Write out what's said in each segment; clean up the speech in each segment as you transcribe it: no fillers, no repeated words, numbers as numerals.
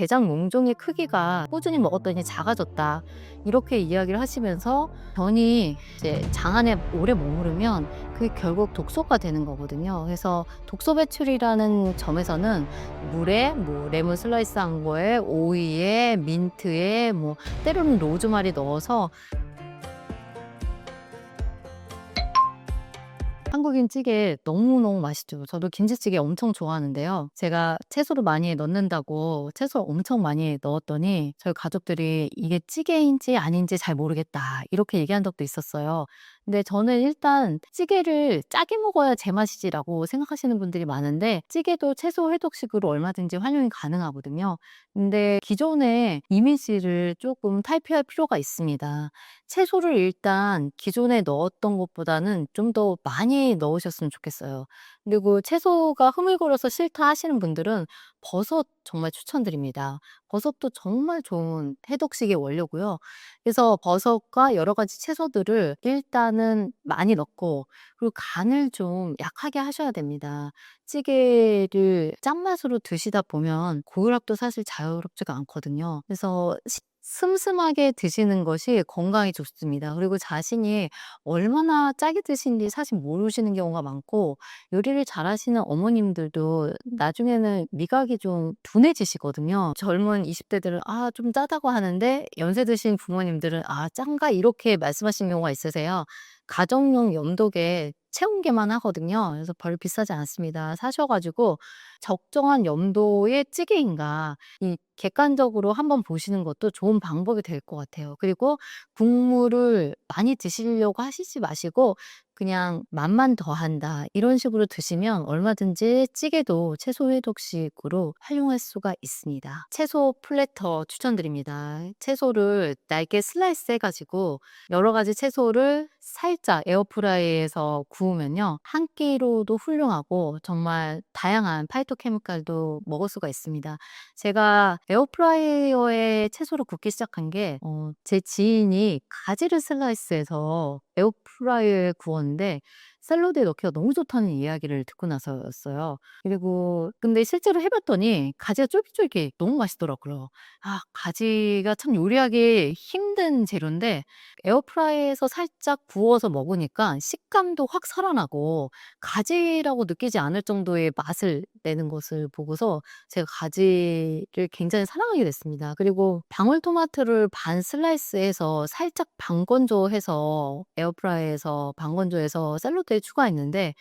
대장 몽종의 크기가 꾸준히 먹었더니 작아졌다. 이렇게 이야기를 하시면서 변이 이제 장 안에 오래 머무르면 그게 결국 독소가 되는 거거든요. 그래서 독소 배출이라는 점에서는 물에 뭐 레몬 슬라이스한 거에 오이에 민트에 뭐 때로는 로즈마리 넣어서 한국인 찌개 너무너무 맛있죠. 저도 김치찌개 엄청 좋아하는데요. 제가 채소를 많이 넣는다고 채소 엄청 많이 넣었더니 저희 가족들이 "이게 찌개인지 아닌지 잘 모르겠다." 이렇게 얘기한 적도 있었어요. 근데 저는 일단 '찌개를 짜게 먹어야 제맛이지.'라고 생각하시는 분들이 많은데 찌개도 채소 해독식으로 얼마든지 활용이 가능하거든요. 근데 기존의 이미지를 조금 탈피할 필요가 있습니다. 채소를 일단 기존에 넣었던 것보다는 좀 더 많이 넣으셨으면 좋겠어요. 그리고 채소가 흐물거려서 싫다 하시는 분들은 버섯 정말 추천드립니다. 버섯도 정말 좋은 해독식의 원료고요. 그래서 버섯과 여러 가지 채소들을 일단은 많이 넣고 그리고 간을 좀 약하게 하셔야 됩니다. 찌개를 짠맛으로 드시다 보면 고혈압도 사실 자유롭지가 않거든요. 그래서 슴슴하게 드시는 것이 건강에 좋습니다. 그리고 자신이 얼마나 짜게 드시는지 사실 모르시는 경우가 많고 요리를 잘하시는 어머님들도 나중에는 미각이 좀 둔해지시거든요. 젊은 20 대들은 "아 좀 짜다."고 하는데 연세 드신 부모님들은 "아 짠가?" 이렇게 말씀하시는 경우가 있으세요. 가정용 염도계 체온계만 하거든요. 그래서 별로 비싸지 않습니다. 사셔 가지고 적정한 염도의 찌개인가 이 객관적으로 한번 보시는 것도 좋은 방법이 될 것 같아요. 그리고 국물을 많이 드시려고 하시지 마시고 그냥 '맛만 더한다.' 이런 식으로 드시면 얼마든지 찌개도 채소 해독식으로 활용할 수가 있습니다. 채소 플래터 추천드립니다. 채소를 얇게 슬라이스 해 가지고 여러 가지 채소를 살짝 에어프라이어에서 구우면요. 한 끼로도 훌륭하고 정말 다양한 파이토케미칼도 먹을 수가 있습니다. 제가 에어프라이어에 채소를 굽기 시작한 게 제 지인이 가지를 슬라이스해서 에어프라이어에 구웠는데 샐러드에 넣기가 너무 좋다는 이야기를 듣고 나서였어요. 그리고 근데 실제로 해 봤더니 가지가 쫄깃쫄깃 너무 맛있더라고요. 아 가지가 참 요리하기 힘든 재료인데 에어프라이어에서 살짝 구워서 먹으니까 식감도 확 살아나고 가지라고 느끼지 않을 정도의 맛을 내는 것을 보고서 제가 가지를 굉장히 사랑하게 됐습니다. 그리고 방울토마토를 반 슬라이스해서 살짝 반건조해서 에어프라이어에서 반건조해서 샐러드에 추가했는데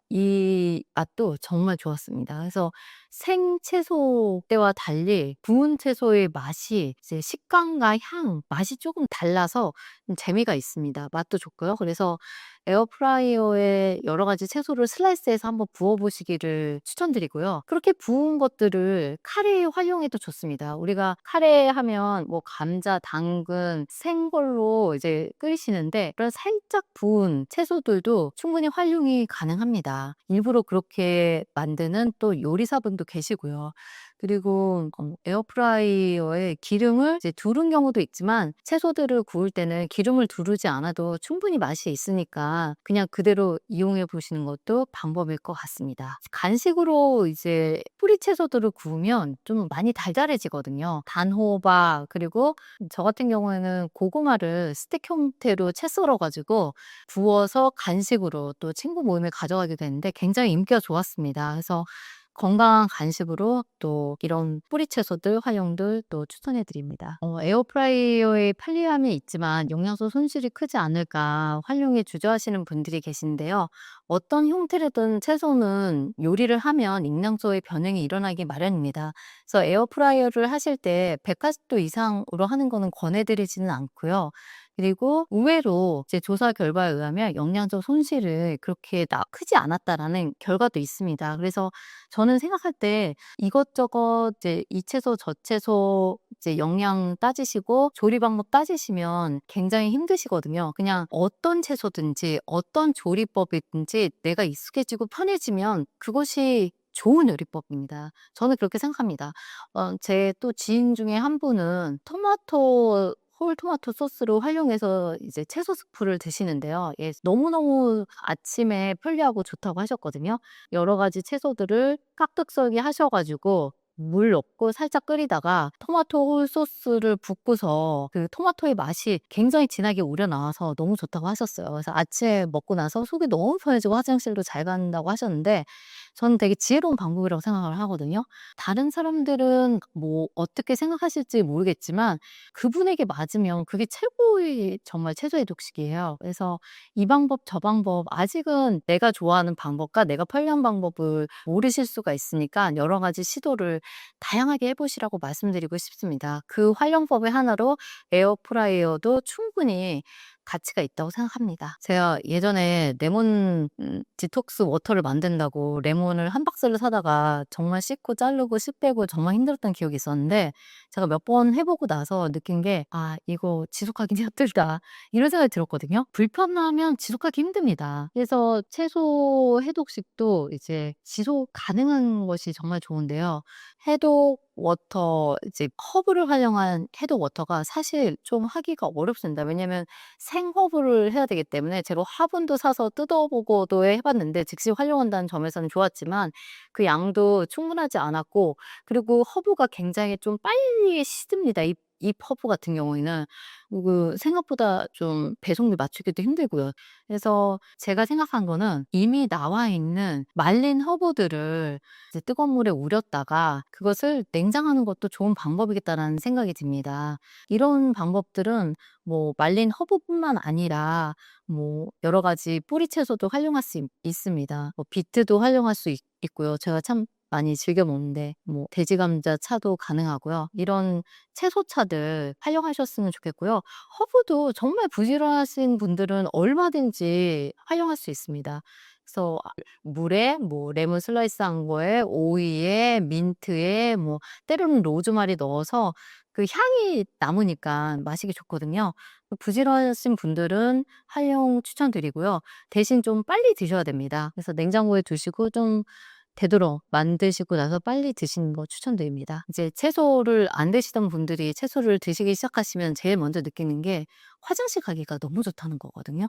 이 맛도 정말 좋았습니다. 그래서 생채소 때와 달리 구운 채소의 맛이 이제 식감과 향, 맛이 조금 달라서 재미가 있습니다. 맛도 좋고요. 그래서 에어프라이어에 여러 가지 채소를 슬라이스해서 한번 구워 보시기를 추천드리고요. 그렇게 구운 것들을 카레에 활용해도 좋습니다. 우리가 카레 하면 뭐 감자, 당근, 생걸로 이제 끓이시는데 그런 살짝 구운 채소들도 충분히 활용이 가능합니다. 일부러 그렇게 만드는 또 요리사분도 계시고요. 그리고 에어프라이어에 기름을 이제 두른 경우도 있지만 채소들을 구울 때는 기름을 두르지 않아도 충분히 맛이 있으니까 그냥 그대로 이용해 보시는 것도 방법일 것 같습니다. 간식으로 이제 뿌리 채소들을 구우면 좀 많이 달달해지거든요. 단호박 그리고 저 같은 경우에는 고구마를 스틱 형태로 채 썰어 가지고 구워서 간식으로 또 친구 모임에 가져가게 됐는데 굉장히 인기가 좋았습니다. 그래서 건강한 간식으로 또 이런 뿌리 채소들 활용들 또 추천해 드립니다. 에어프라이어에 편리함이 있지만 영양소 손실이 크지 않을까 활용에 주저하시는 분들이 계신데요. 어떤 형태로든 채소는 요리를 하면营養소의 변형이 일어나기 마련입니다. 그래서 에어프라이어를 하실 때 180도 이상으로 하는 거는 권해 드리지는 않고요. 그리고 의외로 이제 조사 결과에 의하면 영양소 손실을 그렇게 크지 않았다라는 결과도 있습니다. 그래서 저는 생각할 때 이것저것 이제 이 채소 저 채소 이제 영양 따지시고 조리 방법 따지시면 굉장히 힘드시거든요. 그냥 어떤 채소든지 어떤 조리법이든지 내가 익숙해지고 편해지면 그것이 좋은 요리법입니다. 저는 그렇게 생각합니다. 제 또 지인 중에 한 분은 홀토마토 소스로 활용해서 이제 채소 스프를 드시는데요. 예 너무너무 아침에 편리하고 좋다고 하셨거든요. 여러 가지 채소들을 깍둑 썰기 하셔 가지고 물 넣고 살짝 끓이다가 토마토 홀 소스를 붓고서 그 토마토의 맛이 굉장히 진하게 우러나와서 너무 좋다고 하셨어요. 그래서 아침에 먹고 나서 속이 너무 편해지고 화장실도 잘 간다고 하셨는데 저는 되게 지혜로운 방법이라고 생각을 하거든요. 다른 사람들은 뭐 어떻게 생각하실지 모르겠지만 그분에게 맞으면 그게 최고의 정말 최저의 독식이에요. 그래서 이 방법 저 방법 아직은 내가 좋아하는 방법과 내가 편리한 방법을 모르실 수가 있으니까 여러 가지 시도를 다양하게 해 보시라고 말씀드리고 싶습니다. 그 활용법의 하나로 에어프라이어도 충분히 가치가 있다고 생각합니다. 제가 예전에 레몬 디톡스 워터를 만든다고 레몬을 한 박스를 사다가 정말 씻고 자르고 씨 빼고 정말 힘들었던 기억이 있었는데 제가 몇 번 해 보고 나서 느낀 게 '아 이거 지속하기 힘들다.' 이런 생각이 들었거든요. 불편하면 지속하기 힘듭니다. 그래서 채소 해독식도 이제 지속 가능한 것이 정말 좋은데요. 해독 워터 이제 허브를 활용한 해독 워터가 사실 좀 하기가 어렵습니다. 왜냐면 생허브를 해야 되기 때문에 제가 화분도 사서 뜯어보고도 해 봤는데 즉시 활용한다는 점에서는 좋았지만 그 양도 충분하지 않았고 그리고 허브가 굉장히 좀 빨리 시듭니다. 이 허브 같은 경우에는 생각보다 좀 배송비 맞추기도 힘들고요. 그래서 제가 생각한 거는 이미 나와 있는 말린 허브들을 이제 뜨거운 물에 우렸다가 그것을 냉장하는 것도 좋은 방법이겠다라는 생각이 듭니다. 이런 방법들은 뭐 말린 허브뿐만 아니라 뭐 여러 가지 뿌리 채소도 활용할 수 있습니다. 뭐 비트도 활용할 수 있고요. 제가 참 많이 즐겨 먹는데 뭐 돼지 감자 차도 가능하고요. 이런 채소차들 활용하셨으면 좋겠고요. 허브도 정말 부지런하신 분들은 얼마든지 활용할 수 있습니다. 그래서 물에 뭐 레몬 슬라이스한 거에 오이에 민트에 뭐 때로는 로즈마리 넣어서 그 향이 남으니까 마시기 좋거든요. 부지런하신 분들은 활용 추천드리고요. 대신 좀 빨리 드셔야 됩니다. 그래서 냉장고에 두시고 좀 되도록 만드시고 나서 빨리 드시는 거 추천드립니다. 이제 채소를 안 드시던 분들이 채소를 드시기 시작하시면 제일 먼저 느끼는 게 화장실 가기가 너무 좋다는 거거든요.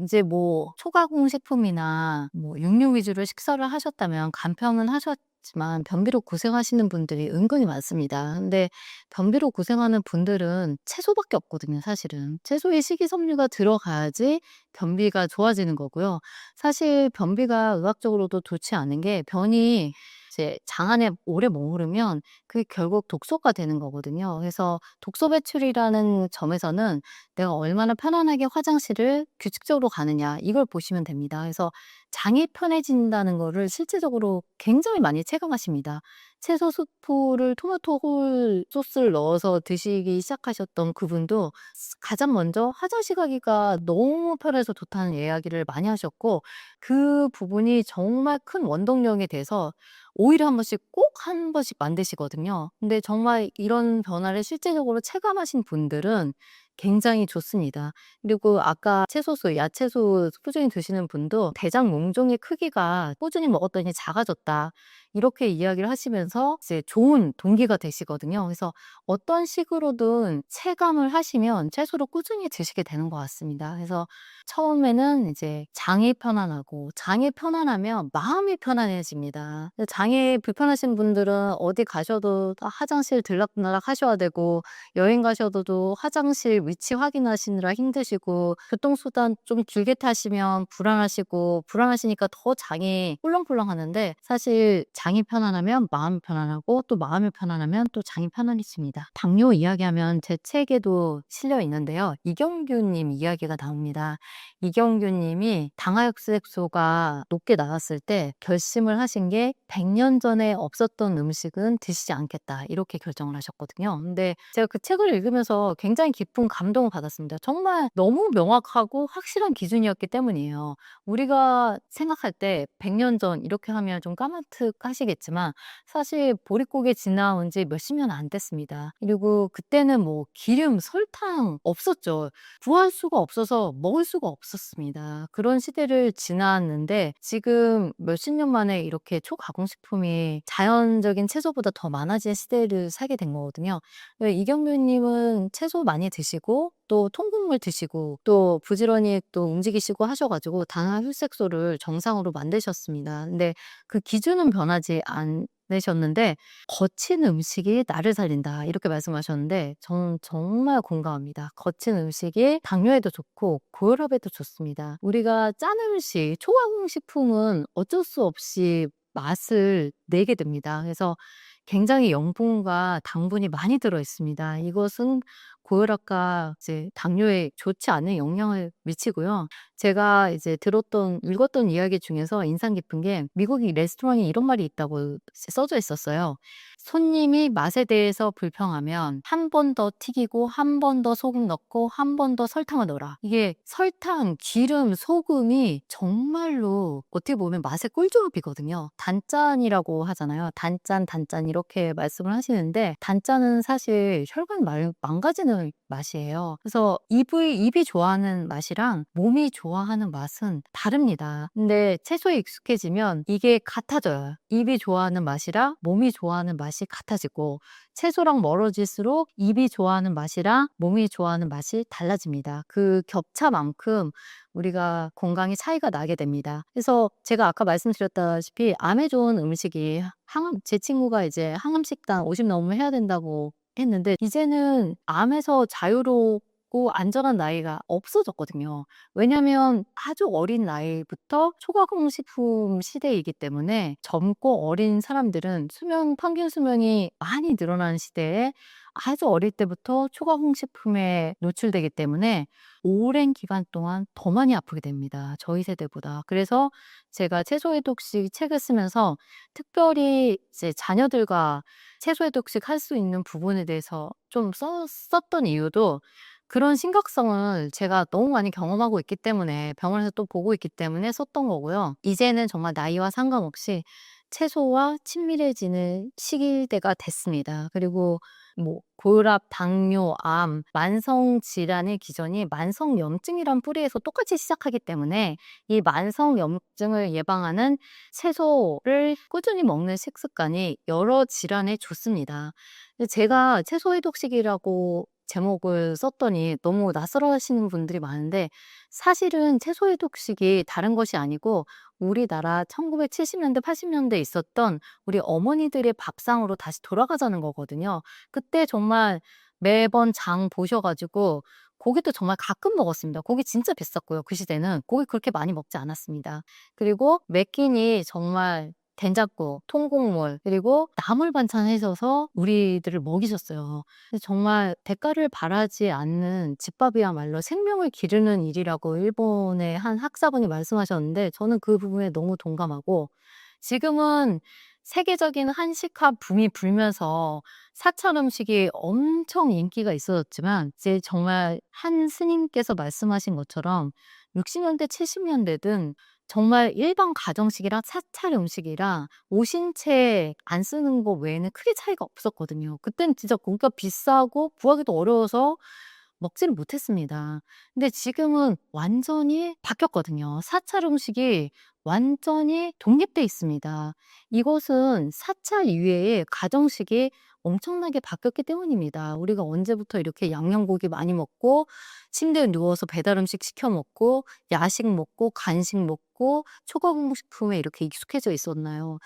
이제 뭐 초가공 식품이나 뭐 육류 위주로 식사를 하셨다면 간편은 하셨지만 변비로 고생하시는 분들이 은근히 많습니다. 근데 변비로 고생하는 분들은 채소밖에 없거든요, 사실은. 채소에 식이섬유가 들어가야지 변비가 좋아지는 거고요. 사실 변비가 의학적으로도 좋지 않은 게 변이 이제 장 안에 오래 머무르면 그게 결국 독소가 되는 거거든요. 그래서 독소 배출이라는 점에서는 내가 얼마나 편안하게 화장실을 규칙적으로 가느냐 이걸 보시면 됩니다. 그래서 장이 편해진다는 거를 실제적으로 굉장히 많이 체감하십니다. 채소 수프를 토마토 홀 소스를 넣어서 드시기 시작하셨던 그분도 가장 먼저 화장실 가기가 너무 편해서 좋다는 이야기를 많이 하셨고 그 부분이 정말 큰 원동력이 돼서 오일을 한 번씩 꼭 한 번씩 만드시거든요. 근데 정말 이런 변화를 실제적으로 체감하신 분들은 굉장히 좋습니다. 그리고 아까 채소수, 야채수 꾸준히 드시는 분도 대장 몽종의 크기가 꾸준히 먹었더니 작아졌다. 이렇게 이야기를 하시면서 이제 좋은 동기가 되시거든요. 그래서 어떤 식으로든 체감을 하시면 채소를 꾸준히 드시게 되는 것 같습니다. 그래서 처음에는 이제 장이 편안하고 장이 편안하면 마음이 편안해집니다. 장이 불편하신 분들은 어디 가셔도 다 화장실 들락날락 하셔야 되고 여행 가셔도 화장실 위치 확인하시느라 힘드시고 교통수단 좀 길게 타시면 불안하시고 불안하시니까 더 장이 꿀렁꿀렁하는데 사실 장이 편안하면 마음이 편안하고 또 마음이 편안하면 또 장이 편안해집니다. 당뇨 이야기하면 제 책에도 실려 있는데요. 이경규 님 이야기가 나옵니다. 이경규 님이 당화혈색소가 높게 나왔을 때 결심을 하신 게 100년 전에 없었던 음식은 드시지 않겠다. 이렇게 결정을 하셨거든요. 근데 제가 그 책을 읽으면서 굉장히 깊은 감동을 받았습니다. 정말 너무 명확하고 확실한 기준이었기 때문이에요. 우리가 생각할 때 100년 전 이렇게 하면 좀 까마득하시겠지만 사실 보릿고개 지나온 지 몇십 년 안 됐습니다. 그리고 그때는 뭐 기름, 설탕 없었죠. 구할 수가 없어서 먹을 수가 없었습니다. 그런 시대를 지났는데 지금 몇십 년 만에 이렇게 초가공식품이 자연적인 채소보다 더 많아진 시대를 살게 된 거거든요. 이경규님은 채소 많이 드시고 또 통곡물 드시고 또 부지런히 또 움직이시고 하셔가지고 당화혈색소를 정상으로 만드셨습니다. 근데 그 기준은 변하지 내셨는데 "거친 음식이 나를 살린다." 이렇게 말씀하셨는데 저는 정말 공감합니다. 거친 음식이 당뇨에도 좋고 고혈압에도 좋습니다. 우리가 짠 음식, 초과식품은 어쩔 수 없이 맛을 내게 됩니다. 그래서 굉장히 염분과 당분이 많이 들어 있습니다. 이것은 고혈압과 이제 당뇨에 좋지 않은 영향을 미치고요. 제가 이제 들었던 읽었던 이야기 중에서 인상 깊은 게 미국의 레스토랑에 이런 말이 있다고 써져 있었어요. 손님이 맛에 대해서 불평하면 한 번 더 튀기고 한 번 더 소금 넣고 한 번 더 설탕을 넣어라. 이게 설탕, 기름, 소금이 정말로 어떻게 보면 맛의 꿀조합이거든요. 단짠이라고 하잖아요. 단짠, 단짠 이렇게 말씀을 하시는데 단짠은 사실 혈관 망가지는 맛이에요. 그래서 입이 좋아하는 맛이랑 몸이 좋아하는 맛은 다릅니다. 근데 채소에 익숙해지면 이게 같아져요. 입이 좋아하는 맛이랑 몸이 좋아하는 맛이 같아지고 채소랑 멀어질수록 입이 좋아하는 맛이랑 몸이 좋아하는 맛이 달라집니다. 그 격차만큼 우리가 건강에 차이가 나게 됩니다. 그래서 제가 아까 말씀드렸다시피 암에 좋은 음식이 제 친구가 이제 항암식단 50 넘으면 해야 된다고 했는데 이제는 암에서 자유롭고 안전한 나이가 없어졌거든요. 왜냐하면 아주 어린 나이부터 초과공식품 시대이기 때문에 젊고 어린 사람들은 평균 수명이 많이 늘어나는 시대에 아주 어릴 때부터 초과공식품에 노출되기 때문에 오랜 기간 동안 더 많이 아프게 됩니다. 저희 세대보다. 그래서 제가 채소해독식 책을 쓰면서 특별히 이제 자녀들과 채소해독식 할 수 있는 부분에 대해서 좀 썼던 이유도 그런 심각성을 제가 너무 많이 경험하고 있기 때문에 병원에서 또 보고 있기 때문에 썼던 거고요. 이제는 정말 나이와 상관없이 채소와 친밀해지는 시기대가 됐습니다. 그리고 뭐 고혈압, 당뇨, 암, 만성 질환의 기전이 만성염증이란 뿌리에서 똑같이 시작하기 때문에 이 만성염증을 예방하는 채소를 꾸준히 먹는 식습관이 여러 질환에 좋습니다. 근데 제가 채소해독식이라고 제목을 썼더니 너무 낯설어하시는 분들이 많은데 사실은 채소해독식이 다른 것이 아니고 우리나라 1970년대, 80년대에 있었던 우리 어머니들의 밥상으로 다시 돌아가자는 거거든요. 그때 정말 매번 장 보셔 가지고 고기도 정말 가끔 먹었습니다. 고기 진짜 비쌌고요. 그 시대는 고기 그렇게 많이 먹지 않았습니다. 그리고 매 끼니 정말 된장국, 통곡물 그리고 나물 반찬 해셔서 우리들을 먹이셨어요. 근데 정말 대가를 바라지 않는 집밥이야말로 생명을 기르는 일이라고 일본의 한 학사분이 말씀하셨는데 저는 그 부분에 너무 동감하고 지금은 세계적인 한식화 붐이 불면서 사찰 음식이 엄청 인기가 있어졌지만 이제 정말 한 스님께서 말씀하신 것처럼 60년대, 70년대든 정말 일반 가정식이랑 사찰 음식이랑 오신채 안 쓰는 거 외에는 크게 차이가 없었거든요. 그때는 진짜 고기가 비싸고 구하기도 어려워서 먹지를 못했습니다. 근데 지금은 완전히 바뀌었거든요. 사찰 음식이 완전히 독립돼 있습니다. 이것은 사찰 이외에 가정식이 엄청나게 바뀌었기 때문입니다. 우리가 언제부터 이렇게 양념고기 많이 먹고 침대에 누워서 배달 음식 시켜 먹고 야식 먹고 간식 먹고 초과공식품에 이렇게 익숙해져 있었나요?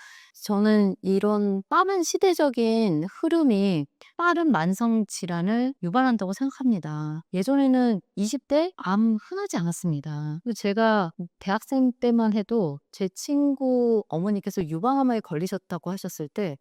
저는 이런 빠른 시대적인 흐름이 빠른 만성 질환을 유발한다고 생각합니다. 예전에는 20대 암 흔하지 않았습니다. 제가 대학생 때만 해도 제 친구 어머니께서 유방암에 걸리셨다고 하셨을 때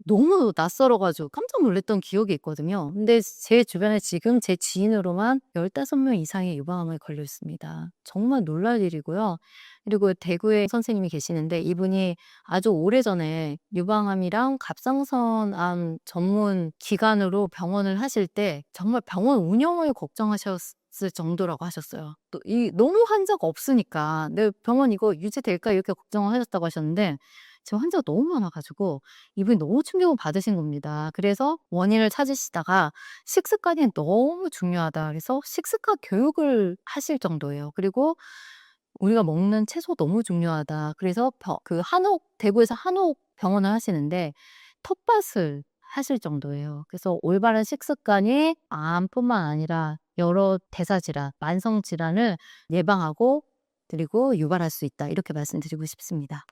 너무 낯설어 가지고 깜짝 놀랐던 기억이 있거든요. 근데 제 주변에 지금 제 지인으로만 15명 이상이 유방암에 걸려 있습니다. 정말 놀랄 일이고요. 그리고 대구에 선생님이 계시는데 이분이 아주 오래전에 유방암이랑 갑상선암 전문 기관으로 병원을 하실 때 정말 병원 운영을 걱정하셨을 정도라고 하셨어요. 또 너무 환자가 없으니까 '내 병원 이거 유지될까?' 이렇게 걱정을 하셨다고 하셨는데 지금 환자가 너무 많아 가지고 이분이 너무 충격을 받으신 겁니다. 그래서 원인을 찾으시다가 식습관이 너무 중요하다 그래서 식습관 교육을 하실 정도예요. 그리고 우리가 먹는 채소 너무 중요하다. 그래서 대구에서 한옥 병원을 하시는데 텃밭을 하실 정도예요. 그래서 올바른 식습관이 암뿐만 아니라 여러 대사질환, 만성 질환을 예방하고 그리고 유발할 수 있다. 이렇게 말씀드리고 싶습니다.